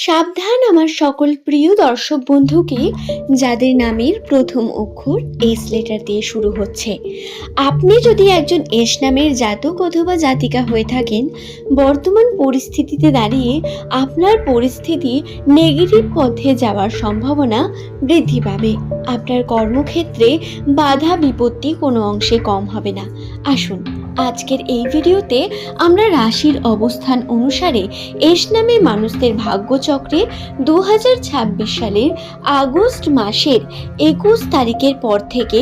সাবধান আমার সকল প্রিয় দর্শক বন্ধুকে, যাদের নামের প্রথম অক্ষর এস লেটার দিয়ে শুরু হচ্ছে। আপনি যদি একজন এস নামের জাতক অথবা জাতিকা হয়ে থাকেন, বর্তমান পরিস্থিতিতে দাঁড়িয়ে আপনার পরিস্থিতি নেগেটিভ পথে যাওয়ার সম্ভাবনা বৃদ্ধি পাবে। আপনার কর্মক্ষেত্রে বাধা বিপত্তি কোনো অংশে কম হবে না। আসুন আজকের এই ভিডিওতে আমরা রাশির অবস্থান অনুসারে এস নামে মানুষদের ভাগ্যচক্রে 2026 সালের আগস্ট মাসের 21 তারিখের পর থেকে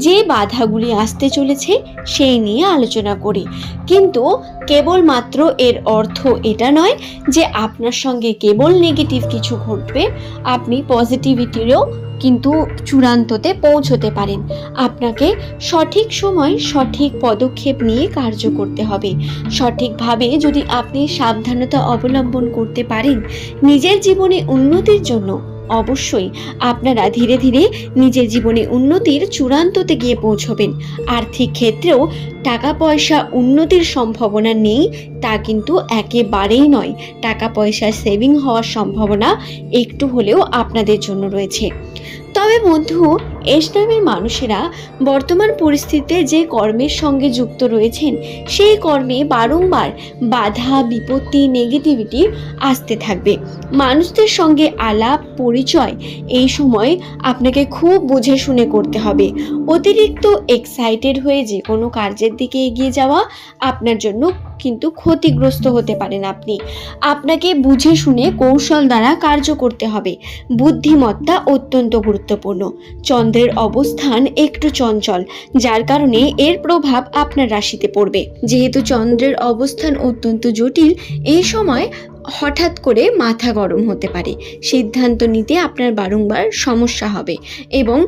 যে বাধাগুলি আসতে চলেছে সেই নিয়ে আলোচনা করি। কিন্তু কেবলমাত্র এর অর্থ এটা নয় যে আপনার সঙ্গে কেবল নেগেটিভ কিছু ঘটবে, আপনি পজিটিভিটিরও কিন্তু চূড়ান্ততে পৌঁছতে পারেন। আপনাকে সঠিক সময় সঠিক পদক্ষেপ নিয়ে কার্য করতে হবে। সঠিকভাবে যদি আপনি সাবধানতা অবলম্বন করতে পারেন, নিজের জীবনে উন্নতির জন্য অবশ্যই আপনারা ধীরে ধীরে নিজের জীবনে উন্নতির চূড়ান্ততে গিয়ে পৌঁছবেন। আর্থিক ক্ষেত্রেও টাকা পয়সা উন্নতির সম্ভাবনা নেই তা কিন্তু একেবারেই নয়। টাকা পয়সা সেভিং হওয়ার সম্ভাবনা একটু হলেও আপনাদের জন্য রয়েছে। তবে বন্ধু, এস নামের মানুষেরা বর্তমান পরিস্থিতিতে যে কর্মের সঙ্গে যুক্ত রয়েছেন, সেই কর্মে বারংবার বাধা বিপত্তি নেগেটিভিটি আসতে থাকবে। মানুষদের সঙ্গে আলাপ পরিচয় এই সময় আপনাকে খুব বুঝে শুনে করতে হবে। অতিরিক্ত এক্সাইটেড হয়ে যে কোনো কার্যের দিকে এগিয়ে যাওয়া আপনার জন্য কিন্তু ক্ষতিগ্রস্ত হতে পারেন। আপনাকে বুঝে শুনে কৌশল দ্বারা কার্য করতে হবে। বুদ্ধিমত্তা অত্যন্ত গুরুত্বপূর্ণ। চন্দ্রের অবস্থান একটু চঞ্চল, যার কারণে এর প্রভাব আপনার রাশিতে পড়বে। যেহেতু চন্দ্রের অবস্থান অত্যন্ত জটিল, এই সময় হঠাৎ করে মাথা গরম হতে পারে। সিদ্ধান্ত নিতে আপনার বারংবার সমস্যা হবে এবং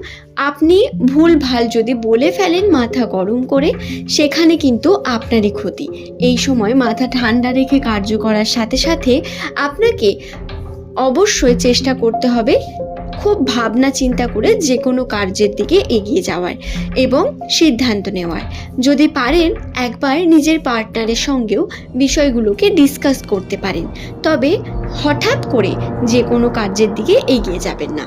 আপনি ভুলভাল যদি বলে ফেলেন মাথা গরম করে, সেখানে কিন্তু আপনারই ক্ষতি। এই সময় মাথা ঠান্ডা রেখে কার্য করার সাথে সাথে আপনাকে অবশ্যই চেষ্টা করতে হবে খুব ভাবনা চিন্তা করে যে কোনো কার্যের দিকে এগিয়ে যাওয়ার এবং সিদ্ধান্ত নেওয়ার। যদি পারেন একবার নিজের পার্টনারের সঙ্গেও বিষয়গুলোকে ডিসকাস করতে পারেন, তবে হঠাৎ করে যে কোনো কার্যের দিকে এগিয়ে যাবেন না।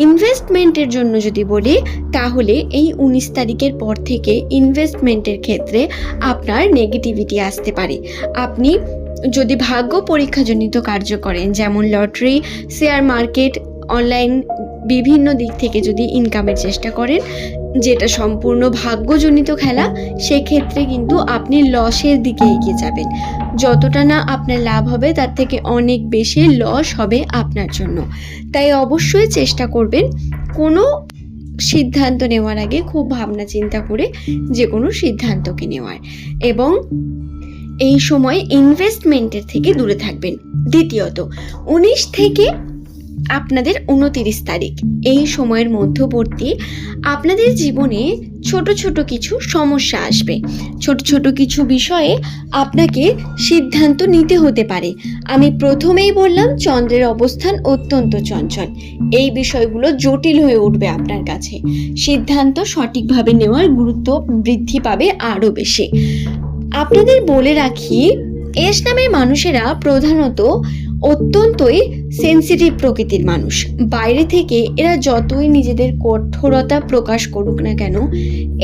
ইনভেস্টমেন্টের জন্য যদি বলি, তাহলে এই 19 তারিখের পর থেকে ইনভেস্টমেন্টের ক্ষেত্রে আপনার নেগেটিভিটি আসতে পারে। আপনি যদি ভাগ্য পরীক্ষাজনিত কার্য করেন, যেমন লটারি, শেয়ার মার্কেট, অনলাইন বিভিন্ন দিক থেকে যদি ইনকামের চেষ্টা করেন, যেটা সম্পূর্ণ ভাগ্যজনিত খেলা, সেক্ষেত্রে কিন্তু আপনি লসের দিকে এগিয়ে যাবেন। যতটা না আপনার লাভ হবে তার থেকে অনেক বেশি লস হবে আপনার জন্য। তাই অবশ্যই চেষ্টা করবেন কোনো সিদ্ধান্ত নেওয়ার আগে খুব ভাবনা চিন্তা করে যে কোনো সিদ্ধান্তকে নেওয়ার, এবং এই সময় ইনভেস্টমেন্টের থেকে দূরে থাকবেন। দ্বিতীয়ত, 19 থেকে আপনাদের 29 তারিখ এই সময়ের মধ্যবর্তী আপনাদের জীবনে ছোট ছোট কিছু সমস্যা আসবে। ছোট ছোট কিছু বিষয়ে আপনাকে সিদ্ধান্ত নিতে হতে পারে। আমি প্রথমেই বললাম চন্দ্রের অবস্থান অত্যন্ত চঞ্চল। এই বিষয়গুলো জটিল হয়ে উঠবে আপনার কাছে। সিদ্ধান্ত সঠিকভাবে নেওয়ার গুরুত্ব বৃদ্ধি পাবে আরও বেশি। আপনাদের বলে রাখি, এস নামের মানুষেরা প্রধানত অত্যন্তই সেন্সিটিভ প্রকৃতির মানুষ। বাইরে থেকে এরা যতই নিজেদের কঠোরতা প্রকাশ করুক না কেন,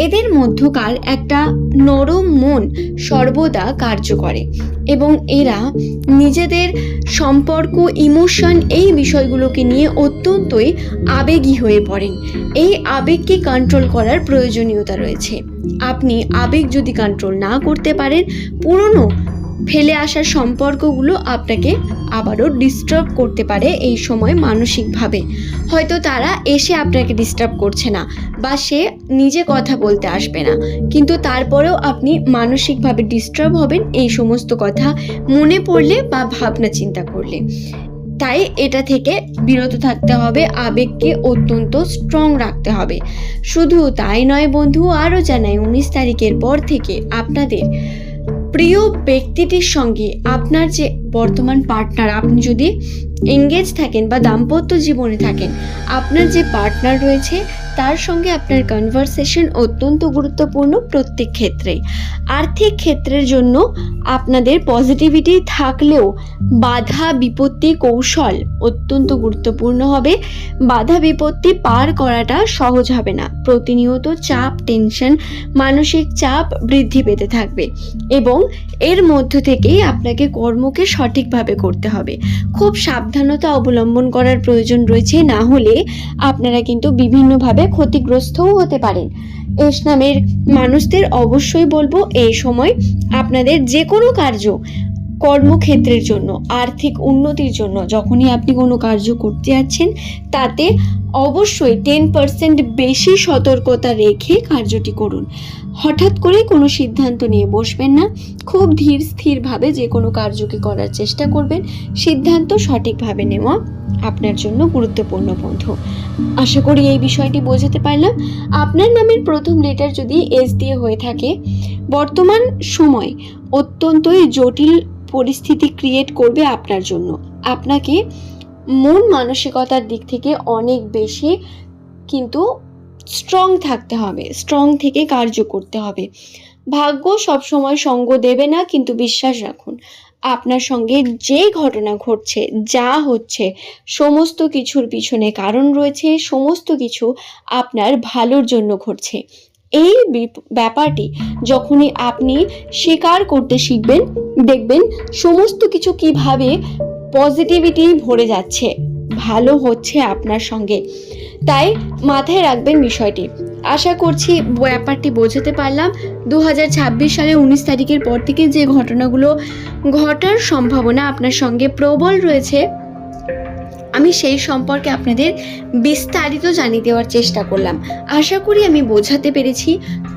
এদের মধ্যকার একটা নরম মন সর্বদা কার্য করে এবং এরা নিজেদের সম্পর্ক, ইমোশন, এই বিষয়গুলোকে নিয়ে অত্যন্তই আবেগী হয়ে পড়েন। এই আবেগকে কন্ট্রোল করার প্রয়োজনীয়তা রয়েছে। আপনি আবেগ যদি কন্ট্রোল না করতে পারেন, পুরনো ফেলে আসার সম্পর্কগুলো আপনাকে আবারও ডিস্টার্ব করতে পারে। এই সময় মানসিকভাবে হয়তো তারা এসে আপনাকে ডিস্টার্ব করছে না বা সে নিজে কথা বলতে আসবে না, কিন্তু তারপরেও আপনি মানসিকভাবে ডিস্টার্ব হবেন এই সমস্ত কথা মনে পড়লে বা ভাবনা চিন্তা করলে। তাই এটা থেকে বিরত থাকতে হবে, আবেগকে অত্যন্ত স্ট্রং রাখতে হবে। শুধু তাই নয় বন্ধু, আরও জানাই 19 তারিখের পর থেকে আপনাদের প্রিয় ব্যক্তিটির সঙ্গে আপনার যে বর্তমান পার্টনার, আপনি যদি এঙ্গেজ থাকেন বা দাম্পত্য জীবনে থাকেন, আপনার যে পার্টনার রয়েছে তার সঙ্গে আপনার কনভারসেশন অত্যন্ত গুরুত্বপূর্ণ প্রত্যেক ক্ষেত্রে। আর্থিক ক্ষেত্রের জন্য আপনাদের পজিটিভিটি থাকলেও বাধা বিপত্তি কৌশল অত্যন্ত গুরুত্বপূর্ণ হবে। বাধা বিপত্তি পার করাটা সহজ হবে না। প্রতিনিয়ত চাপ, টেনশন, মানসিক চাপ বৃদ্ধি পেতে থাকবে এবং এর মধ্য থেকেই আপনাকে কর্মকে সঠিকভাবে করতে হবে। খুব সাবধানতা অবলম্বন করার প্রয়োজন রয়েছে, না হলে আপনারা কিন্তু বিভিন্নভাবে ক্ষতিগ্রস্তও হতে পারেন। এস নামের মানুষদের অবশ্যই বলবো এই সময় আপনাদের যে কোনো কার্য, কর্মক্ষেত্রের জন্য, আর্থিক উন্নতির জন্য যখনই আপনি কোনো কার্য করতে যাচ্ছেন তাতে অবশ্যই 10% বেশি সতর্কতা রেখে কার্যটি করুন। হঠাৎ করে কোনো সিদ্ধান্ত নিয়ে বসবেন না। খুব ধীর স্থিরভাবে যে কোনো কার্যকে করার চেষ্টা করবেন। সিদ্ধান্ত সঠিকভাবে নেওয়া আপনার জন্য গুরুত্বপূর্ণ বন্ধু। আশা করি এই বিষয়টি বোঝাতে পারলাম। আপনার নামের প্রথম লেটার যদি এস দিয়ে হয়ে থাকে, বর্তমান সময় অত্যন্তই জটিল পরিস্থিতি ক্রিয়েট করবে আপনার জন্য। আপনাকে মন মানসিকতার দিক থেকে অনেক বেশি কিন্তু স্ট্রং থাকতে হবে, স্ট্রং থেকে কার্য করতে হবে। ভাগ্য সবসময় সঙ্গ দেবে না, কিন্তু বিশ্বাস রাখুন আপনার সঙ্গে যে ঘটনা ঘটছে, যা হচ্ছে, সমস্ত কিছুর পিছনে কারণ রয়েছে, সমস্ত কিছু আপনার ভালোর জন্য ঘটছে। এই ব্যাপারটি যখনই আপনি স্বীকার করতে শিখবেন, দেখবেন সমস্ত কিছু কিভাবে পজিটিভিটি ভরে যাচ্ছে, ভালো হচ্ছে আপনার সঙ্গে। তাই মাথায় রাখবেন বিষয়টি। আশা করছি ব্যাপারটি বোঝাতে পারলাম। 2026 সালে 19 তারিখের পর থেকে যে ঘটনাগুলো ঘটার সম্ভাবনা আপনার সঙ্গে প্রবল রয়েছে, আমি সেই সম্পর্কে আপনাদের বিস্তারিত জানিয়ে দেওয়ার চেষ্টা করলাম। আশা করি আমি বোঝাতে পেরেছি।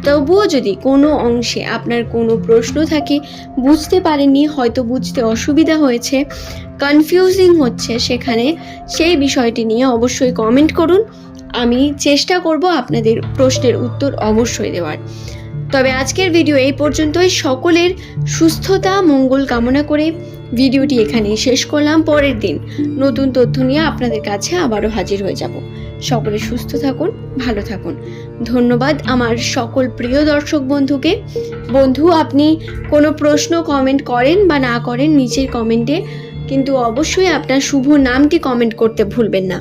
তবুও যদি কোনো অংশে আপনার কোনো প্রশ্ন থাকে, বুঝতে পারেননি, হয়তো বুঝতে অসুবিধা হয়েছে, কনফিউজিং হচ্ছে, সেখানে সেই বিষয়টি নিয়ে অবশ্যই কমেন্ট করুন। আমি চেষ্টা করব আপনাদের প্রশ্নের উত্তর অবশ্যই দেওয়ার। তবে আজকের ভিডিও এই পর্যন্তই। সকলের সুস্থতা মঙ্গল কামনা করে ভিডিওটি এখানেই শেষ করলাম। পরের দিন নতুন তথ্য নিয়ে আপনাদের কাছে আবারও হাজির হয়ে যাব। সকলে সুস্থ থাকুন, ভালো থাকুন। ধন্যবাদ আমার সকল প্রিয় দর্শক বন্ধুকে। বন্ধু, আপনি কোনো প্রশ্ন কমেন্ট করেন বা না করেন নিচের কমেন্টে কিন্তু অবশ্যই আপনার শুভ নামটি কমেন্ট করতে ভুলবেন না।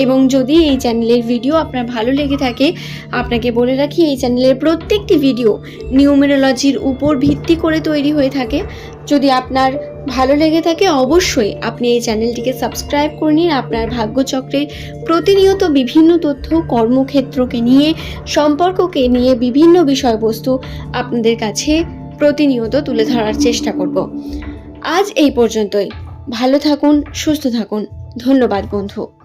এবং যদি এই চ্যানেলের ভিডিও আপনার ভালো লেগে থাকে, আপনাকে বলে রাখি এই চ্যানেলের প্রত্যেকটি ভিডিও নিউমেরোলজির উপর ভিত্তি করে তৈরি হয়ে থাকে। যদি আপনার ভালো লেগে থাকে অবশ্যই আপনি এই চ্যানেলটিকে সাবস্ক্রাইব করে নিন। আপনার ভাগ্যচক্রে প্রতিনিয়ত বিভিন্ন তথ্য, কর্মক্ষেত্রকে নিয়ে, সম্পর্ককে নিয়ে বিভিন্ন বিষয়বস্তু আপনাদের কাছে প্রতিনিয়ত তুলে ধরার চেষ্টা করব। আজ এই পর্যন্তই। ভালো থাকুন, সুস্থ থাকুন। ধন্যবাদ বন্ধু।